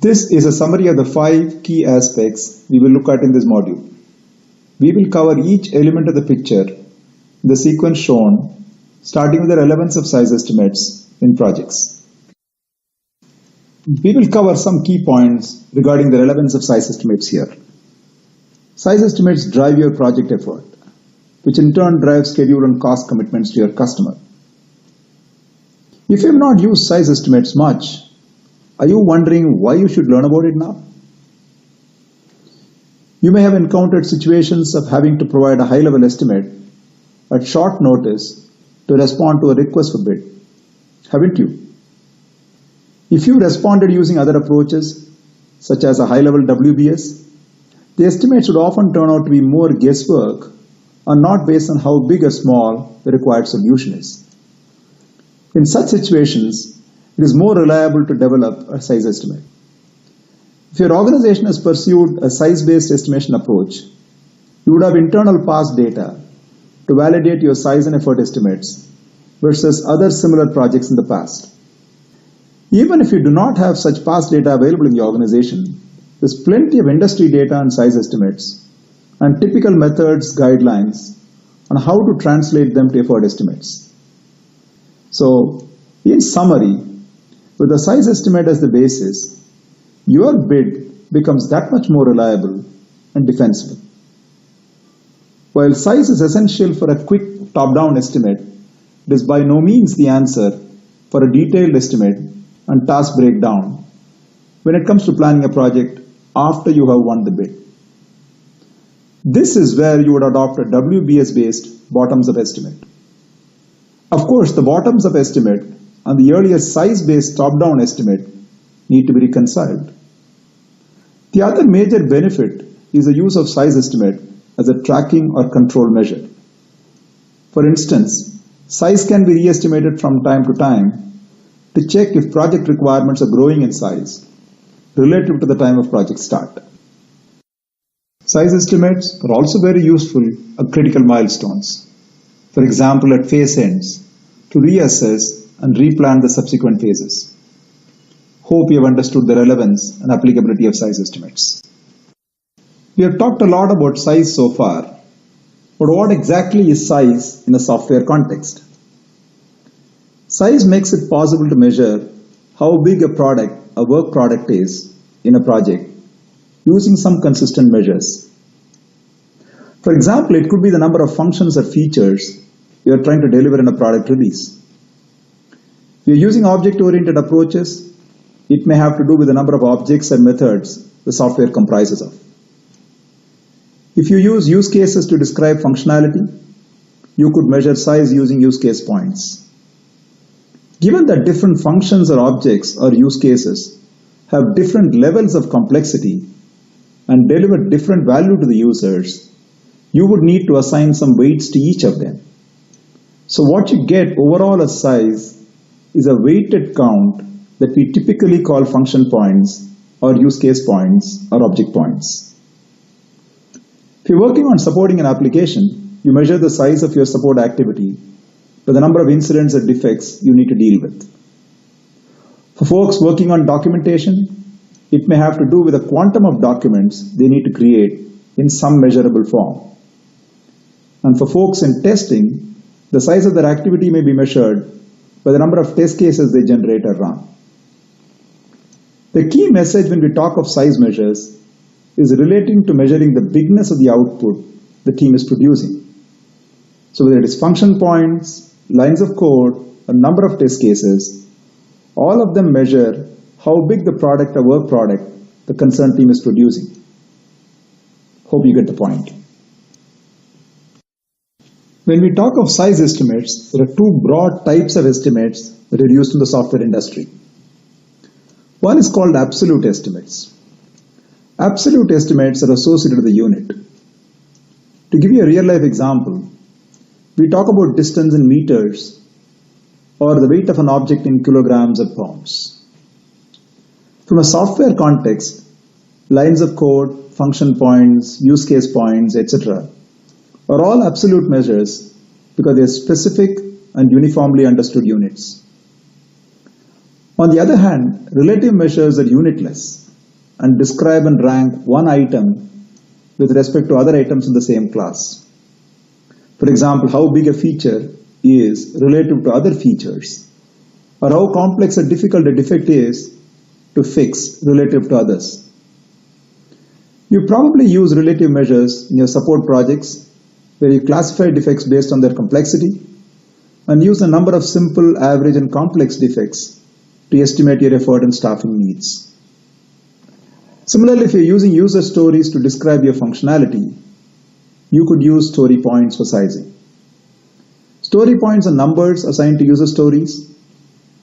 This is a summary of the 5 key aspects we will look at in this module. We will cover each element of the picture in the sequence shown, starting with the relevance of size estimates in projects. We will cover some key points regarding the relevance of size estimates here. Size estimates drive your project effort, which in turn drives schedule and cost commitments to your customer. If you have not used size estimates much, are you wondering why you should learn about it now? You may have encountered situations of having to provide a high-level estimate at short notice to respond to a request for bid, haven't you? If you responded using other approaches, such as a high-level WBS, the estimates would often turn out to be more guesswork and not based on how big or small the required solution is. In such situations, it is more reliable to develop a size estimate. If your organization has pursued a size-based estimation approach, you would have internal past data to validate your size and effort estimates versus other similar projects in the past. Even if you do not have such past data available in the organization, there's plenty of industry data on size estimates and typical methods, guidelines on how to translate them to effort estimates. So, in summary, with the size estimate as the basis, your bid becomes that much more reliable and defensible. While size is essential for a quick top-down estimate, it is by no means the answer for a detailed estimate and task breakdown when it comes to planning a project after you have won the bid. This is where you would adopt a WBS-based bottoms-up estimate. Of course, the bottoms-up estimate and the earlier size-based top-down estimate need to be reconciled. The other major benefit is the use of size estimate as a tracking or control measure. For instance, size can be re-estimated from time to time to check if project requirements are growing in size relative to the time of project start. Size estimates are also very useful at critical milestones. For example, at phase ends, to reassess and replan the subsequent phases. Hope you have understood the relevance and applicability of size estimates. We have talked a lot about size so far, but what exactly is size in a software context? Size makes it possible to measure how big a work product is in a project using some consistent measures. For example, it could be the number of functions or features you are trying to deliver in a product release. If you are using object-oriented approaches, it may have to do with the number of objects and methods the software comprises of. If you use use cases to describe functionality, you could measure size using use case points. Given that different functions or objects or use cases have different levels of complexity and deliver different value to the users, you would need to assign some weights to each of them. So what you get overall as size is a weighted count that we typically call function points or use case points or object points. If you're working on supporting an application, you measure the size of your support activity by the number of incidents or defects you need to deal with. For folks working on documentation, it may have to do with the quantum of documents they need to create in some measurable form. And for folks in testing, the size of their activity may be measured by the number of test cases they generate or run. The key message when we talk of size measures is relating to measuring the bigness of the output the team is producing. So whether it is function points, lines of code, or number of test cases, all of them measure how big the product or work product the concerned team is producing. Hope you get the point. When we talk of size estimates, there are two broad types of estimates that are used in the software industry. One is called absolute estimates. Absolute estimates are associated with the unit. To give you a real-life example, we talk about distance in meters or the weight of an object in kilograms or pounds. From a software context, lines of code, function points, use case points, etc. are all absolute measures because they are specific and uniformly understood units. On the other hand, relative measures are unitless and describe and rank one item with respect to other items in the same class. For example, how big a feature is relative to other features, or how complex or difficult a defect is to fix relative to others. You probably use relative measures in your support projects where you classify defects based on their complexity and use a number of simple, average, and complex defects to estimate your effort and staffing needs. Similarly, if you're using user stories to describe your functionality, you could use story points for sizing. Story points are numbers assigned to user stories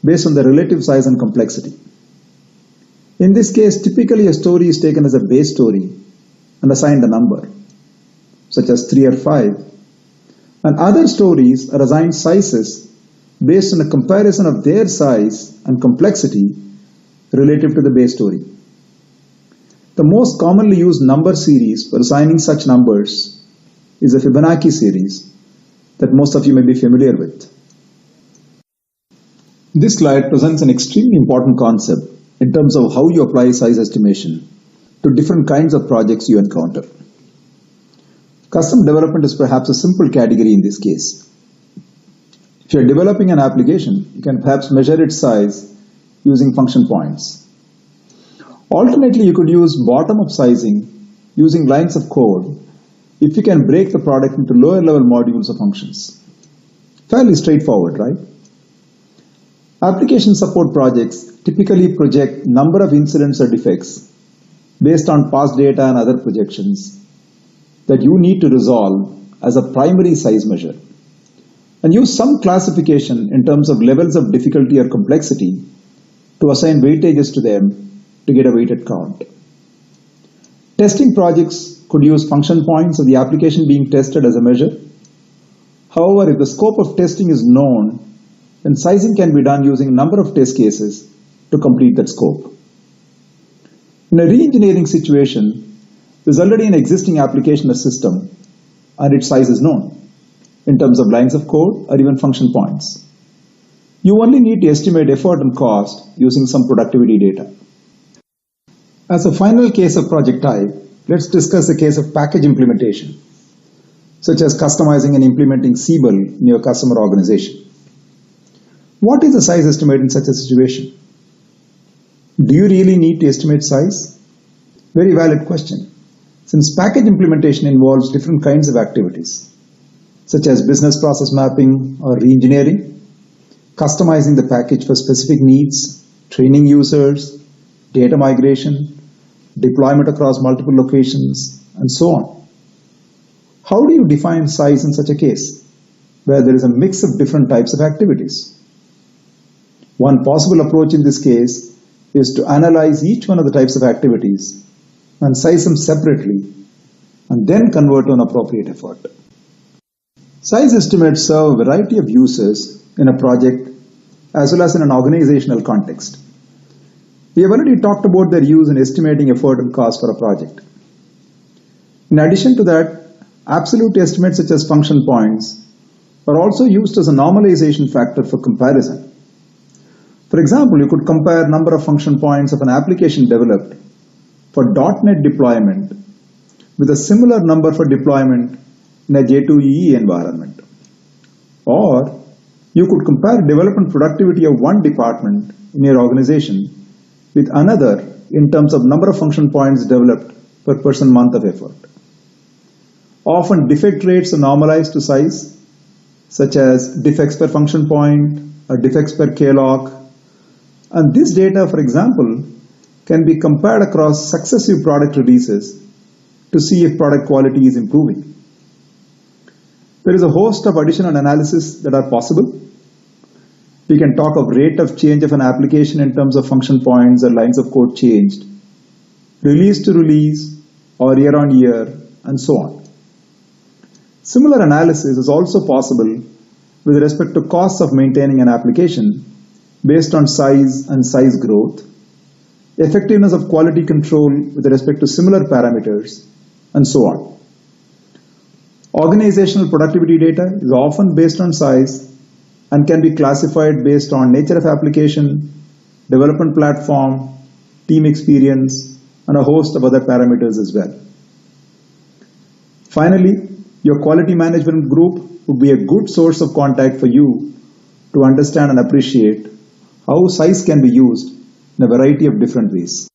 based on their relative size and complexity. In this case, typically a story is taken as a base story and assigned a number, such as 3 or 5, and other stories are assigned sizes based on a comparison of their size and complexity relative to the base story. The most commonly used number series for assigning such numbers is the Fibonacci series that most of you may be familiar with. This slide presents an extremely important concept in terms of how you apply size estimation to different kinds of projects you encounter. Custom development is perhaps a simple category in this case. If you are developing an application, you can perhaps measure its size using function points. Alternately, you could use bottom-up sizing using lines of code if you can break the product into lower level modules or functions. Fairly straightforward, right? Application support projects typically project number of incidents or defects based on past data and other projections that you need to resolve as a primary size measure, and use some classification in terms of levels of difficulty or complexity to assign weightages to them to get a weighted count. Testing projects could use function points of the application being tested as a measure. However, if the scope of testing is known, then sizing can be done using a number of test cases to complete that scope. In a re-engineering situation, there's already an existing application or system and its size is known in terms of lines of code or even function points. You only need to estimate effort and cost using some productivity data. As a final case of project type, let's discuss the case of package implementation, such as customizing and implementing Siebel in your customer organization. What is the size estimate in such a situation? Do you really need to estimate size? Very valid question, since package implementation involves different kinds of activities, such as business process mapping or re-engineering, customizing the package for specific needs, training users, data migration, deployment across multiple locations, and so on. How do you define size in such a case, where there is a mix of different types of activities? One possible approach in this case is to analyze each one of the types of activities and size them separately, and then convert to an appropriate effort. Size estimates serve a variety of uses in a project as well as in an organizational context. We have already talked about their use in estimating effort and cost for a project. In addition to that, absolute estimates such as function points are also used as a normalization factor for comparison. For example, you could compare number of function points of an application developed for .NET deployment with a similar number for deployment in a J2EE environment. Or you could compare development productivity of one department in your organization with another in terms of number of function points developed per person month of effort. Often defect rates are normalized to size, such as defects per function point or defects per KLOC. And this data, for example, can be compared across successive product releases to see if product quality is improving. There is a host of additional analysis that are possible. We can talk of rate of change of an application in terms of function points or lines of code changed, release to release, or year on year, and so on. Similar analysis is also possible with respect to costs of maintaining an application based on size and size growth, effectiveness of quality control with respect to similar parameters, and so on. Organizational productivity data is often based on size and can be classified based on nature of application, development platform, team experience, and a host of other parameters as well. Finally, your quality management group would be a good source of contact for you to understand and appreciate how size can be used in a variety of different ways.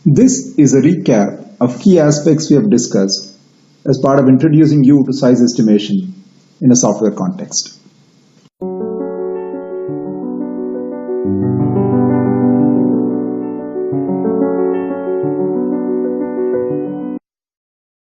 This is a recap of key aspects we have discussed as part of introducing you to size estimation in a software context.